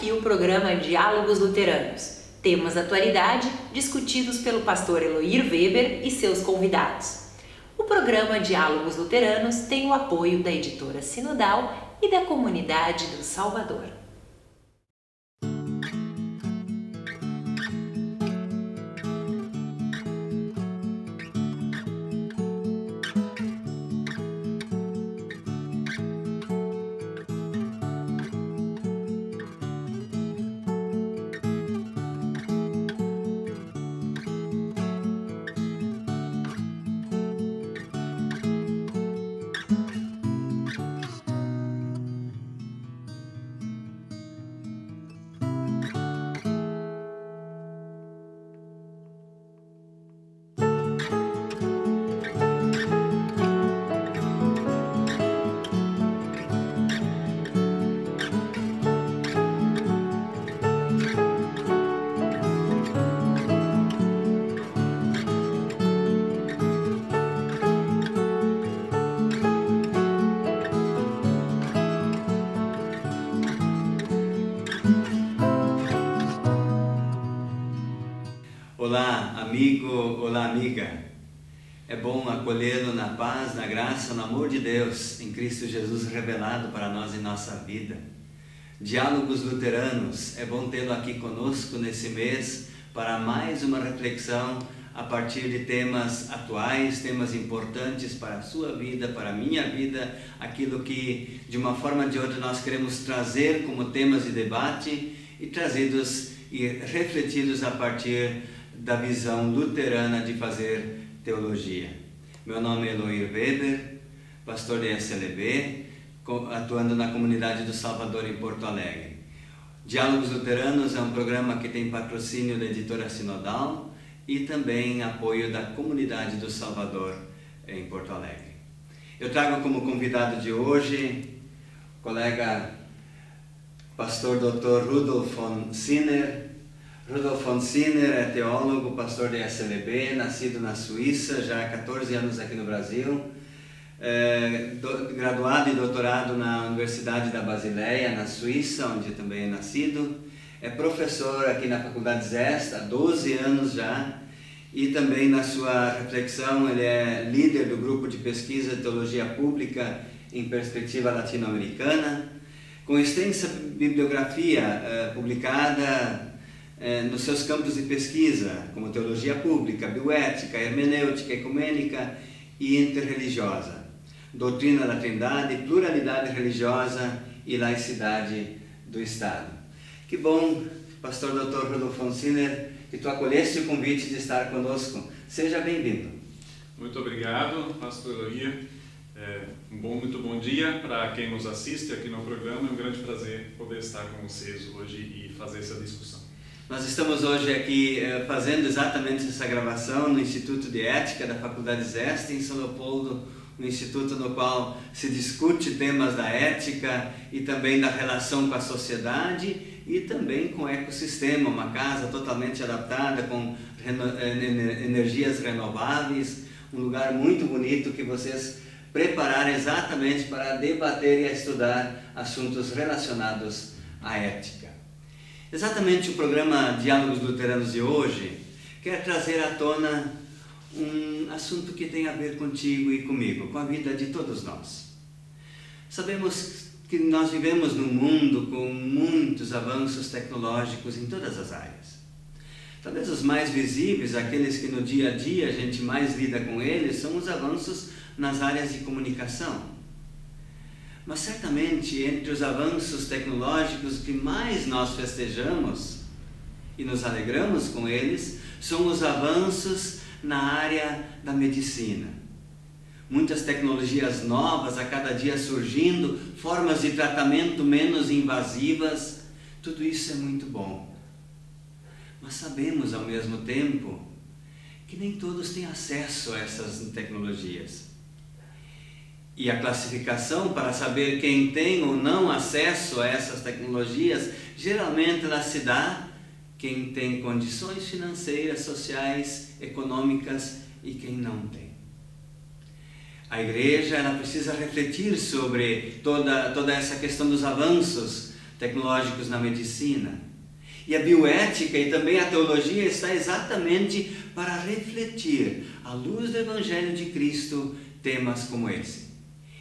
aqui o programa Diálogos Luteranos, temas da atualidade discutidos pelo pastor Eloir Weber e seus convidados. O programa Diálogos Luteranos tem o apoio da editora Sinodal e da Comunidade do Salvador. Olá, amigo, olá, amiga. É bom acolhê-lo na paz, na graça, no amor de Deus, em Cristo Jesus revelado para nós em nossa vida. Diálogos Luteranos, é bom tê-lo aqui conosco nesse mês para mais uma reflexão a partir de temas atuais, temas importantes para a sua vida, para a minha vida, aquilo que de uma forma ou de outra nós queremos trazer como temas de debate e trazidos e refletidos a partir da visão luterana de fazer teologia. Meu nome é Eloir Weber, pastor da SLB, atuando na Comunidade do Salvador em Porto Alegre. Diálogos Luteranos é um programa que tem patrocínio da editora Sinodal e também apoio da Comunidade do Salvador em Porto Alegre. Eu trago como convidado de hoje o colega pastor Dr. Rudolf von Sinner. Rudolf von Sinner é teólogo, pastor da SLB, nascido na Suíça, já há 14 anos aqui no Brasil, graduado e doutorado na Universidade da Basileia, na Suíça, onde também é nascido. É professor aqui na Faculdade Zest há 12 anos já, e também na sua reflexão ele é líder do grupo de pesquisa de teologia pública em perspectiva latino-americana, com extensa bibliografia publicada nos seus campos de pesquisa, como teologia pública, bioética, hermenêutica, ecumênica e interreligiosa, doutrina da Trindade, pluralidade religiosa e laicidade do Estado. Que bom, pastor Dr. Rudolf von Sinner, que tu acolheste o convite de estar conosco. Seja bem-vindo. Muito obrigado, pastor Eloir. Muito bom dia para quem nos assiste aqui no programa. É um grande prazer poder estar com vocês hoje e fazer essa discussão. Nós estamos hoje aqui fazendo exatamente essa gravação no Instituto de Ética da Faculdade Zest, em São Leopoldo, um instituto no qual se discute temas da ética e também da relação com a sociedade e também com o ecossistema, uma casa totalmente adaptada com energias renováveis, um lugar muito bonito que vocês prepararam exatamente para debater e estudar assuntos relacionados à ética. Exatamente o programa Diálogos Luteranos de hoje quer trazer à tona um assunto que tem a ver contigo e comigo, com a vida de todos nós. Sabemos que nós vivemos num mundo com muitos avanços tecnológicos em todas as áreas. Talvez os mais visíveis, aqueles que no dia a dia a gente mais lida com eles, são os avanços nas áreas de comunicação. Mas certamente entre os avanços tecnológicos que mais nós festejamos e nos alegramos com eles, são os avanços na área da medicina. Muitas tecnologias novas a cada dia surgindo, formas de tratamento menos invasivas, tudo isso é muito bom. Mas sabemos ao mesmo tempo que nem todos têm acesso a essas tecnologias. E a classificação para saber quem tem ou não acesso a essas tecnologias, geralmente ela se dá quem tem condições financeiras, sociais, econômicas e quem não tem. A igreja ela precisa refletir sobre toda essa questão dos avanços tecnológicos na medicina. E a bioética e também a teologia está exatamente para refletir, à luz do Evangelho de Cristo, temas como esse.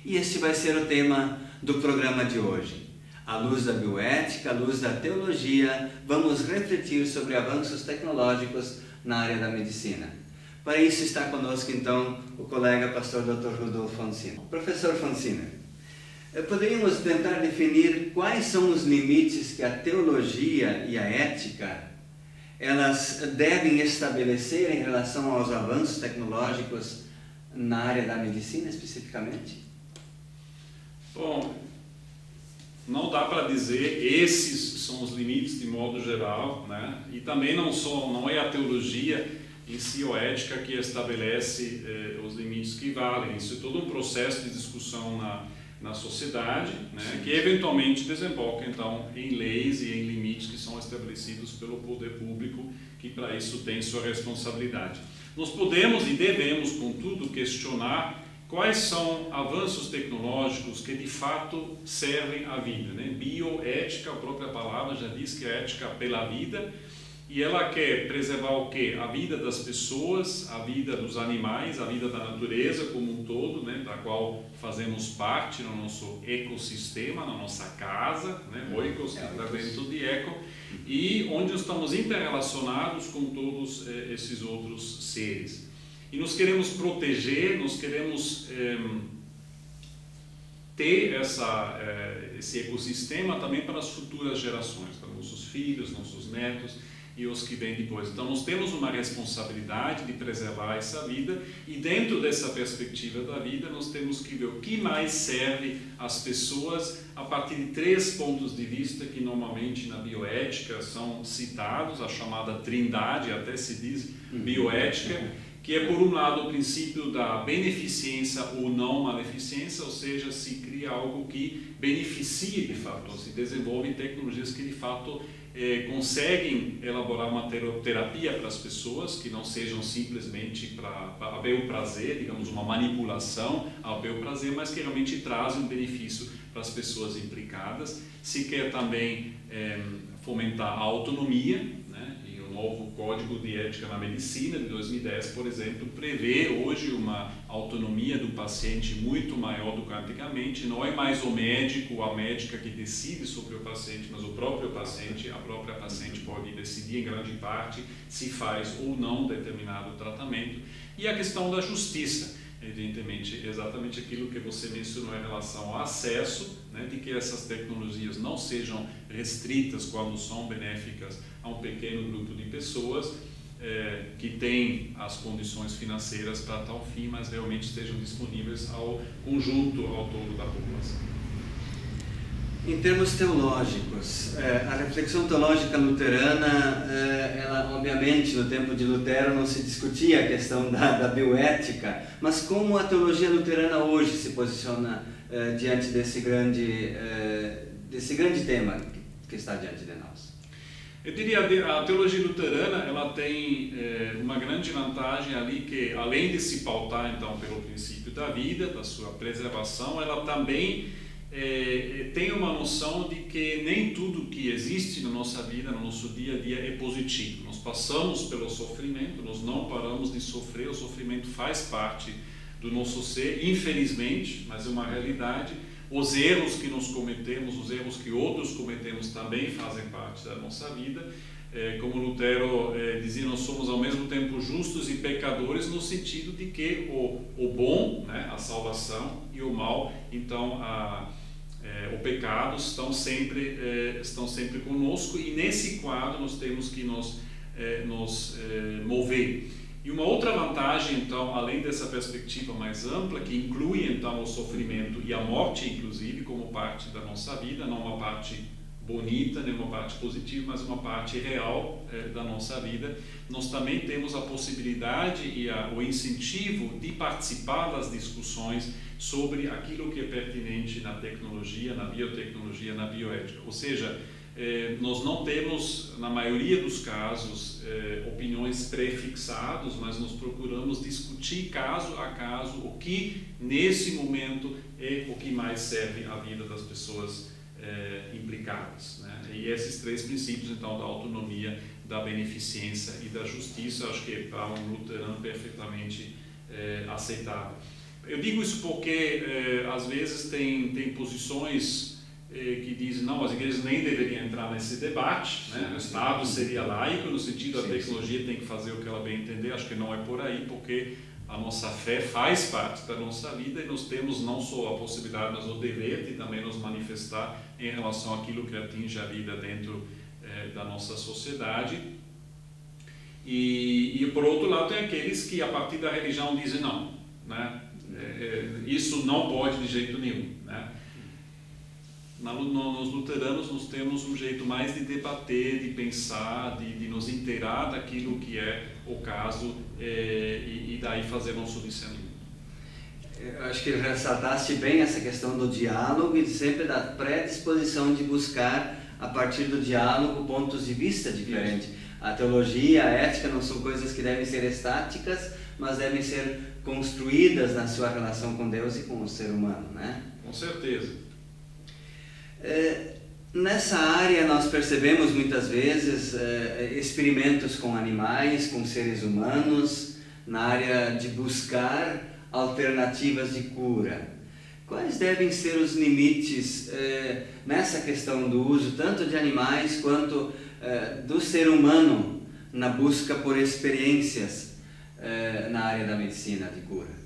E este vai ser o tema do programa de hoje. À luz da bioética, à luz da teologia, vamos refletir sobre avanços tecnológicos na área da medicina. Para isso está conosco então o colega pastor Dr. Rudolf Fonsina. Professor Fonsina, poderíamos tentar definir quais são os limites que a teologia e a ética elas devem estabelecer em relação aos avanços tecnológicos na área da medicina especificamente? Bom, não dá para dizer esses são os limites de modo geral, né? E também não é a teologia em si ou a ética que estabelece os limites que valem. Isso é todo um processo de discussão na sociedade, né? Que eventualmente desemboca então em leis e em limites que são estabelecidos pelo poder público, que para isso tem sua responsabilidade. Nós podemos e devemos, contudo, questionar quais são avanços tecnológicos que de fato servem à vida, né? Bioética, a própria palavra já diz que é ética pela vida, e ela quer preservar o quê? A vida das pessoas, a vida dos animais, a vida da natureza como um todo, né? Da qual fazemos parte no nosso ecossistema, na nossa casa, né? O ecossistema está dentro de eco, e onde estamos interrelacionados com todos esses outros seres. E nós queremos proteger, nós queremos ter esse ecossistema também para as futuras gerações, para nossos filhos, nossos netos e os que vêm depois. Então nós temos uma responsabilidade de preservar essa vida, e dentro dessa perspectiva da vida nós temos que ver o que mais serve às pessoas a partir de 3 pontos de vista que normalmente na bioética são citados, a chamada trindade, até se diz bioética, que é por um lado o princípio da beneficência ou não maleficência, ou seja, se cria algo que beneficie de fato, se desenvolve tecnologias que de fato conseguem elaborar uma terapia para as pessoas, que não sejam simplesmente para bel prazer, digamos uma manipulação ao bel prazer, mas que realmente trazem um benefício para as pessoas implicadas. Se quer também fomentar a autonomia, o novo Código de Ética na Medicina de 2010, por exemplo, prevê hoje uma autonomia do paciente muito maior do que antigamente. Não é mais o médico ou a médica que decide sobre o paciente, mas o próprio paciente, a própria paciente pode decidir em grande parte se faz ou não determinado tratamento. E a questão da justiça, evidentemente, exatamente aquilo que você mencionou em relação ao acesso, né, de que essas tecnologias não sejam restritas quando são benéficas a um pequeno grupo de pessoas que têm as condições financeiras para tal fim, mas realmente estejam disponíveis ao conjunto, ao todo da população. Em termos teológicos, a reflexão teológica luterana, ela obviamente no tempo de Lutero não se discutia a questão da bioética, mas como a teologia luterana hoje se posiciona diante desse grande tema que está diante de nós? Eu diria que a teologia luterana ela tem uma grande vantagem ali, que além de se pautar então pelo princípio da vida, da sua preservação, ela também tem uma noção de que nem tudo que existe na nossa vida, no nosso dia a dia é positivo. Nós passamos pelo sofrimento, nós não paramos de sofrer, o sofrimento faz parte do nosso ser, infelizmente, mas é uma realidade. Os erros que nós cometemos, os erros que outros cometemos também fazem parte da nossa vida. Como Lutero dizia, nós somos ao mesmo tempo justos e pecadores, no sentido de que o bom, né, a salvação, e o mal, então o pecado estão sempre conosco, e nesse quadro nós temos que nos mover. E uma outra vantagem, então, além dessa perspectiva mais ampla, que inclui então o sofrimento e a morte, inclusive, como parte da nossa vida, não uma parte bonita, nem uma parte positiva, mas uma parte real da nossa vida, nós também temos a possibilidade e o incentivo de participar das discussões sobre aquilo que é pertinente na tecnologia, na biotecnologia, na bioética. Ou seja, nós não temos, na maioria dos casos, opiniões pré-fixadas, mas nós procuramos discutir caso a caso o que, nesse momento, é o que mais serve à vida das pessoas implicadas, né? E esses 3 princípios, então, da autonomia, da beneficência e da justiça, acho que para um luterano perfeitamente aceitável. Eu digo isso porque, às vezes, tem posições que dizem não, as igrejas nem deveriam entrar nesse debate, né? O Estado seria laico, no sentido da tecnologia tem que fazer o que ela bem entender. Acho que não é por aí, porque a nossa fé faz parte da nossa vida e nós temos não só a possibilidade, mas o dever de também nos manifestar em relação àquilo que atinge a vida dentro da nossa sociedade. E por outro lado tem aqueles que a partir da religião dizem não, né? Isso não pode de jeito nenhum, né? Nos luteranos nós temos um jeito mais de debater, de pensar, de nos inteirar daquilo que é o caso e daí fazer nosso discernimento. Eu acho que ressaltaste bem essa questão do diálogo e sempre da predisposição de buscar, a partir do diálogo, pontos de vista diferentes. A teologia, a ética não são coisas que devem ser estáticas, mas devem ser construídas na sua relação com Deus e com o ser humano, né? Com certeza. Nessa área nós percebemos muitas vezes experimentos com animais, com seres humanos, na área de buscar alternativas de cura. Quais devem ser os limites nessa questão do uso tanto de animais quanto do ser humano na busca por experiências na área da medicina de cura?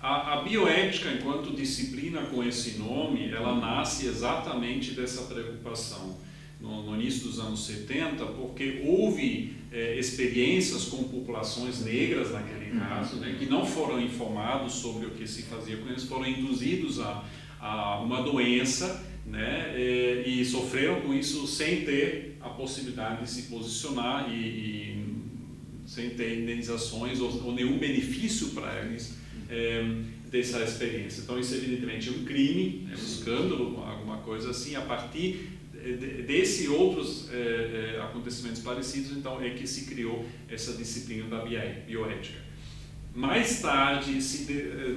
A bioética, enquanto disciplina com esse nome, ela nasce exatamente dessa preocupação. No início dos anos 70, porque houve experiências com populações negras naquele caso, né, que não foram informados sobre o que se fazia com eles, foram induzidos a uma doença, né, e sofreram com isso sem ter a possibilidade de se posicionar e sem ter indenizações ou nenhum benefício para eles dessa experiência. Então isso evidentemente é um crime, é um escândalo, alguma coisa assim. A partir desse outros acontecimentos parecidos, então é que se criou essa disciplina da bioética. Mais tarde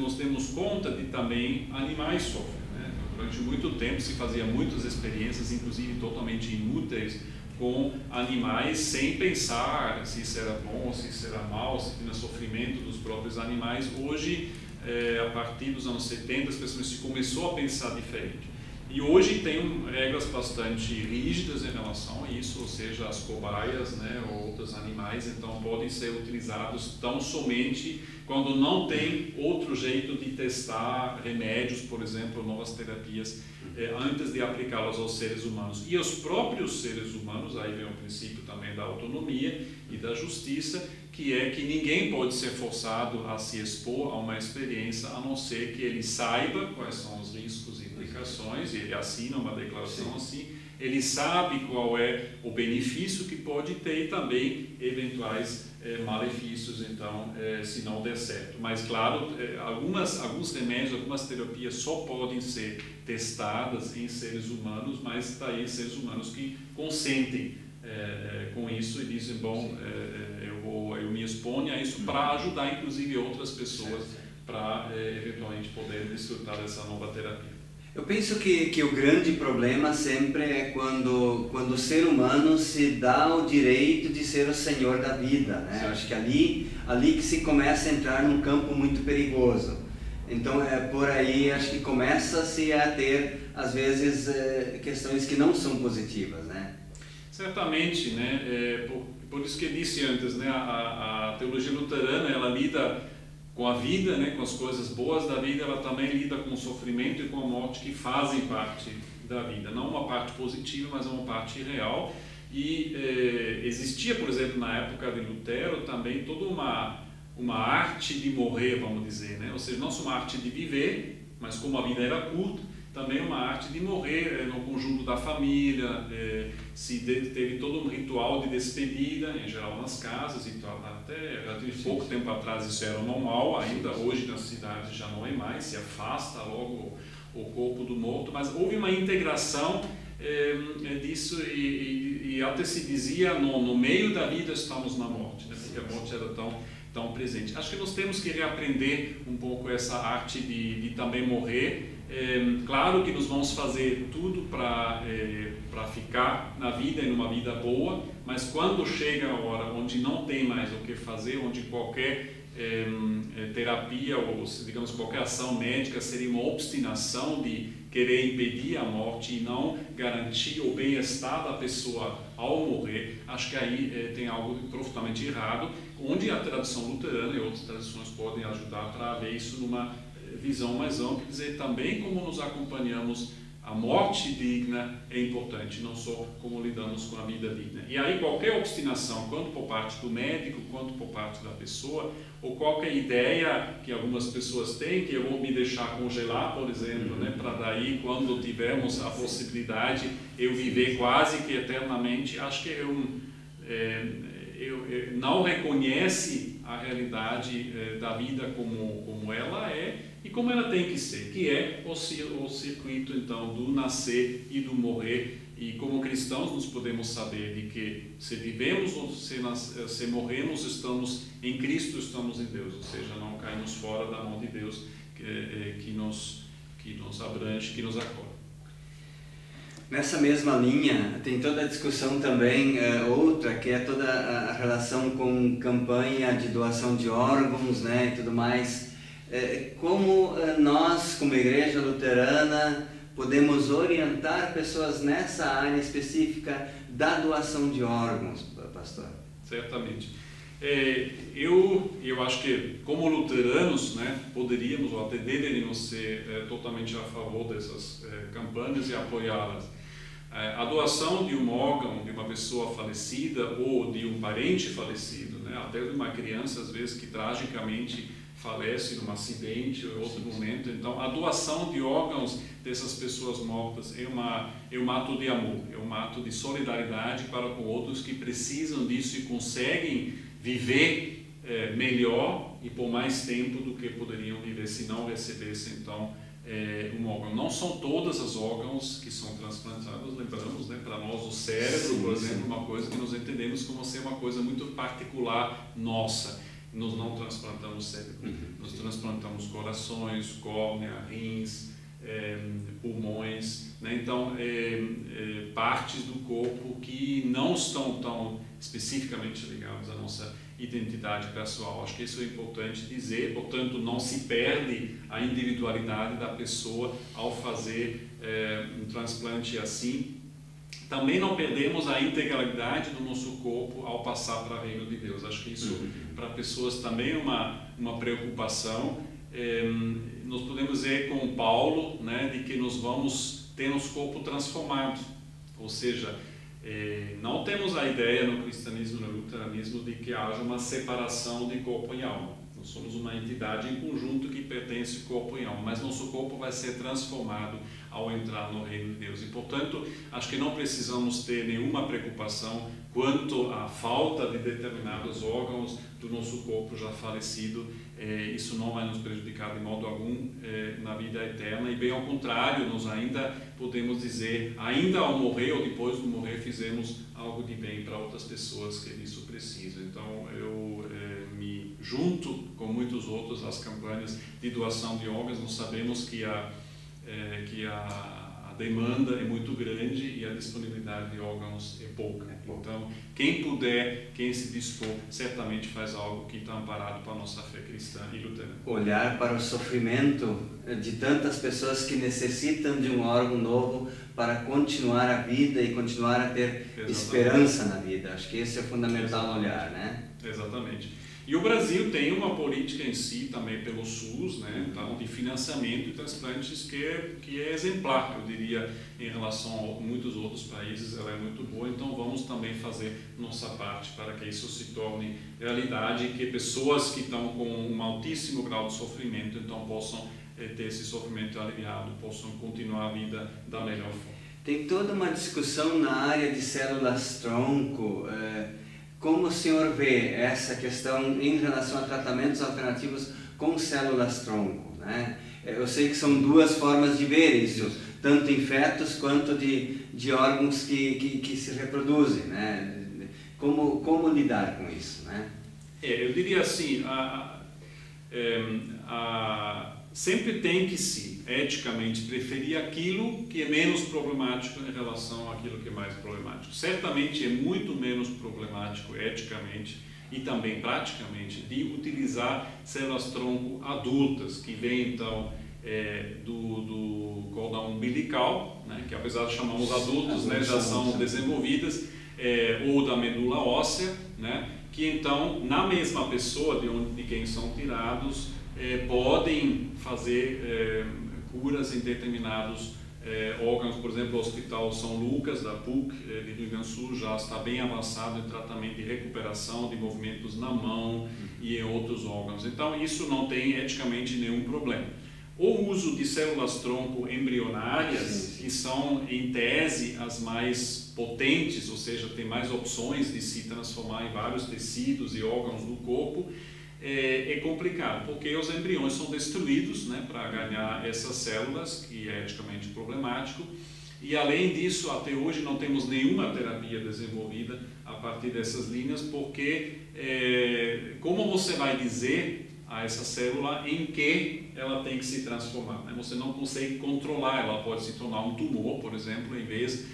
nós demos conta de também animais sofrem, né? Durante muito tempo se fazia muitas experiências, inclusive totalmente inúteis, com animais sem pensar se isso era bom, se isso era mal, se tinha sofrimento dos próprios animais. Hoje, a partir dos anos 70, as pessoas se começou a pensar diferente. E hoje tem regras bastante rígidas em relação a isso, ou seja, as cobaias, né, ou outros animais, então podem ser utilizados tão somente quando não tem outro jeito de testar remédios, por exemplo, novas terapias, antes de aplicá-las aos seres humanos. E os próprios seres humanos, aí vem o princípio também da autonomia e da justiça, que é que ninguém pode ser forçado a se expor a uma experiência, a não ser que ele saiba quais são os riscos e implicações, e ele assina uma declaração assim, ele sabe qual é o benefício que pode ter e também eventuais malefícios, então, se não der certo. Mas, claro, alguns remédios, algumas terapias só podem ser testadas em seres humanos, mas está aí seres humanos que consentem com isso e dizem, bom, eu me exponho a isso para ajudar, inclusive, outras pessoas para, eventualmente, poder desfrutar dessa nova terapia. Eu penso que o grande problema sempre é quando o ser humano se dá o direito de ser o senhor da vida, né? Eu acho que ali que se começa a entrar num campo muito perigoso. Então, por aí, acho que começa-se a ter, às vezes, questões que não são positivas, né? Certamente, né? Por isso que eu disse antes, né? A teologia luterana, ela lida com a vida, né, com as coisas boas da vida, ela também lida com o sofrimento e com a morte que fazem parte da vida. Não uma parte positiva, mas uma parte real. E existia, por exemplo, na época de Lutero, também toda uma arte de morrer, vamos dizer, né? Ou seja, não só uma arte de viver, mas como a vida era curta, também uma arte de morrer no conjunto da família, teve todo um ritual de despedida, em geral nas casas, e até pouco tempo atrás isso era normal, ainda hoje nas cidades já não é mais, se afasta logo o corpo do morto, mas houve uma integração disso e até se dizia no meio da vida estamos na morte, né? Porque a morte era tão presente. Acho que nós temos que reaprender um pouco essa arte de também morrer, Claro que nós vamos fazer tudo para ficar na vida e numa vida boa, mas quando chega a hora onde não tem mais o que fazer, onde qualquer terapia ou, digamos, qualquer ação médica seria uma obstinação de querer impedir a morte e não garantir o bem-estar da pessoa ao morrer, acho que aí tem algo profundamente errado, onde a tradição luterana e outras tradições podem ajudar para ver isso numa visão mais ampla, dizer também como nos acompanhamos a morte digna é importante, não só como lidamos com a vida digna. E aí qualquer obstinação, quanto por parte do médico, quanto por parte da pessoa, ou qualquer ideia que algumas pessoas têm, que eu vou me deixar congelar, por exemplo, né, para daí, quando tivermos a possibilidade, eu viver quase que eternamente, acho que não reconhece a realidade da vida como ela é e como ela tem que ser, que é o circuito então do nascer e do morrer. E como cristãos nós podemos saber de que se vivemos ou se morremos, estamos em Cristo, estamos em Deus, ou seja, não caímos fora da mão de Deus que nos abrange, que nos acolhe. Nessa mesma linha, tem toda a discussão também, outra, que é toda a relação com campanha de doação de órgãos, né, e tudo mais. Como nós, como Igreja Luterana, podemos orientar pessoas nessa área específica da doação de órgãos, pastor? Certamente. Eu acho que, como luteranos, né, poderíamos ou até deveríamos ser totalmente a favor dessas campanhas e apoiá-las. A doação de um órgão de uma pessoa falecida ou de um parente falecido, né, até de uma criança, às vezes, que tragicamente falece num acidente ou em outro momento. Então, a doação de órgãos dessas pessoas mortas é um ato de amor, é um ato de solidariedade para com outros que precisam disso e conseguem viver melhor e por mais tempo do que poderiam viver se não recebessem, então, um órgão. Não são todas as órgãos que são transplantados, lembramos, né, para nós o cérebro, por exemplo, uma coisa que nós entendemos como ser uma coisa muito particular nossa. Nós não transplantamos cérebro, nós transplantamos corações, córnea, rins, pulmões, né? Então partes do corpo que não estão tão especificamente ligadas à nossa identidade pessoal. Acho que isso é importante dizer, portanto não se perde a individualidade da pessoa ao fazer um transplante assim. Também não perdemos a integralidade do nosso corpo ao passar para o reino de Deus. Acho que isso para pessoas também é uma preocupação. Nós podemos dizer com Paulo, né, de que nós vamos ter nosso corpo transformado. Ou seja, não temos a ideia no cristianismo, no luteranismo, de que haja uma separação de corpo e alma. Nós somos uma entidade em conjunto que pertence corpo e alma, mas nosso corpo vai ser transformado ao entrar no reino de Deus. E, portanto, acho que não precisamos ter nenhuma preocupação quanto à falta de determinados órgãos do nosso corpo já falecido. Isso não vai nos prejudicar de modo algum na vida eterna, e bem ao contrário, nós ainda podemos dizer, ainda ao morrer ou depois do morrer, fizemos algo de bem para outras pessoas que disso precisam. Então, eu me junto com muitos outros às campanhas de doação de órgãos. Nós sabemos que a demanda é muito grande e a disponibilidade de órgãos é pouca. Então, quem puder, quem se dispor, certamente faz algo que está amparado para a nossa fé cristã e luterana. Olhar para o sofrimento de tantas pessoas que necessitam de um órgão novo para continuar a vida e continuar a ter esperança na vida. Acho que esse é fundamental olhar, né? Exatamente. E o Brasil tem uma política em si, também pelo SUS, né, então, de financiamento de transplantes que é exemplar, eu diria, em relação a muitos outros países, ela é muito boa. Então vamos também fazer nossa parte para que isso se torne realidade e que pessoas que estão com um altíssimo grau de sofrimento então possam ter esse sofrimento aliviado, possam continuar a vida da melhor forma. Tem toda uma discussão na área de células-tronco. Como o senhor vê essa questão em relação a tratamentos alternativos com células-tronco, né? Eu sei que são duas formas de ver isso, tanto em fetos quanto de órgãos que se reproduzem, né? Como lidar com isso, né? Eu diria assim, a sempre tem que se eticamente preferir aquilo que é menos problemático em relação àquilo que é mais problemático. Certamente é muito menos problemático eticamente e também praticamente de utilizar células-tronco adultas, que vêm então do cordão umbilical, né, que apesar de chamarmos adultos, né, já são desenvolvidas, ou da medula óssea, né, que então na mesma pessoa de quem são tirados podem fazer curas em determinados órgãos. Por exemplo, o Hospital São Lucas da PUC de Rio Grande do Sul já está bem avançado em tratamento de recuperação de movimentos na mão e em outros órgãos. Então isso não tem eticamente nenhum problema. O uso de células-tronco embrionárias, que são em tese as mais potentes, ou seja, tem mais opções de se transformar em vários tecidos e órgãos do corpo, é complicado, porque os embriões são destruídos, né, para ganhar essas células, que é eticamente problemático, e além disso, até hoje não temos nenhuma terapia desenvolvida a partir dessas linhas, porque como você vai dizer a essa célula em que ela tem que se transformar, né? Você não consegue controlar, ela pode se tornar um tumor, por exemplo, em vez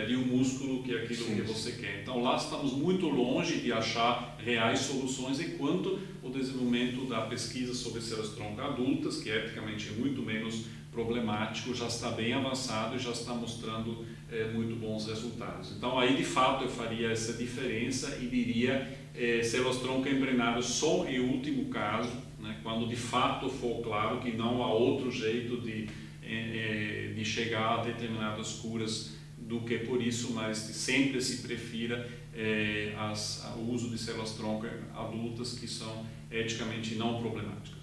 de um músculo, que é aquilo que você quer. Então lá estamos muito longe de achar reais soluções, enquanto o desenvolvimento da pesquisa sobre células-tronco adultas, que eticamente é muito menos problemático, já está bem avançado e já está mostrando muito bons resultados. Então aí de fato eu faria essa diferença e diria células-tronco embrionárias só em último caso, né, quando de fato for claro que não há outro jeito de chegar a determinadas curas do que por isso, mas sempre se prefira o uso de células-tronco adultas que são eticamente não problemáticas.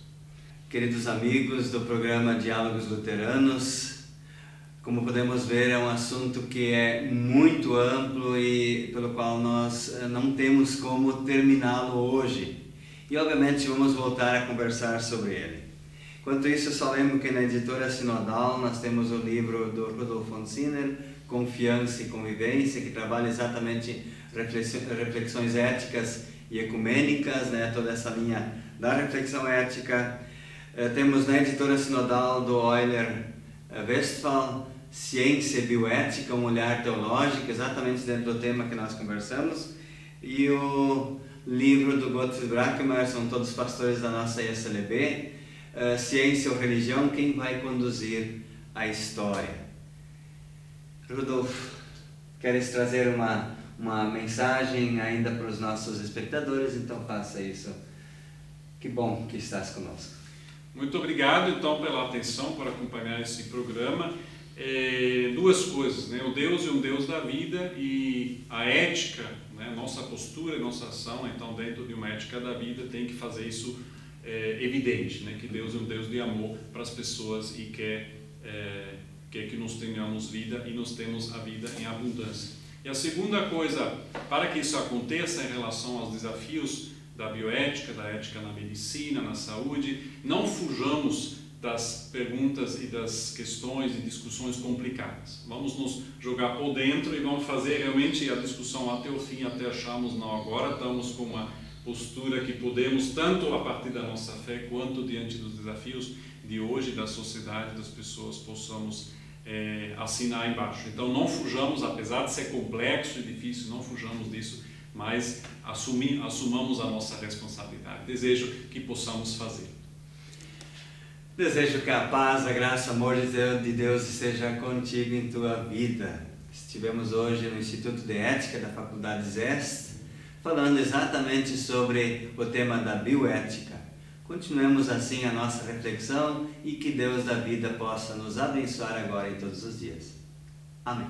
Queridos amigos do programa Diálogos Luteranos, como podemos ver, é um assunto que é muito amplo e pelo qual nós não temos como terminá-lo hoje. E obviamente vamos voltar a conversar sobre ele. Enquanto isso, eu só lembro que na editora Sinodal nós temos o livro do Rudolf von Sinner, Confiança e Convivência, que trabalha exatamente reflexões éticas e ecumênicas, né? Toda essa linha da reflexão ética. Temos na editora Sinodal do Euler Westphal, Ciência e Bioética, um olhar teológico, exatamente dentro do tema que nós conversamos. E o livro do Gottfried Brackemeyer, são todos pastores da nossa ISLB, Ciência ou Religião, quem vai conduzir a história? Rudolf, queres trazer uma mensagem ainda para os nossos espectadores? Então faça isso. Que bom que estás conosco. Muito obrigado então pela atenção, por acompanhar esse programa. Duas coisas, né? O Deus é um Deus da vida e a ética, né? Nossa postura e nossa ação, então dentro de uma ética da vida tem que fazer isso evidente, né? Que Deus é um Deus de amor para as pessoas e quer que nós tenhamos vida e nós temos a vida em abundância. E a segunda coisa, para que isso aconteça em relação aos desafios da bioética, da ética na medicina, na saúde, não fujamos das perguntas e das questões e discussões complicadas. Vamos nos jogar por dentro e vamos fazer realmente a discussão até o fim, até acharmos não agora, estamos com uma postura que podemos, tanto a partir da nossa fé, quanto diante dos desafios de hoje, da sociedade, das pessoas, possamos assinar embaixo. Então não fujamos, apesar de ser complexo e difícil, não fujamos disso, mas assumamos a nossa responsabilidade. Desejo que possamos fazer. Desejo que a paz, a graça, o amor de Deus esteja contigo em tua vida. Estivemos hoje no Instituto de Ética da Faculdade Zest, falando exatamente sobre o tema da bioética. Continuemos assim a nossa reflexão e que Deus da vida possa nos abençoar agora e todos os dias. Amém.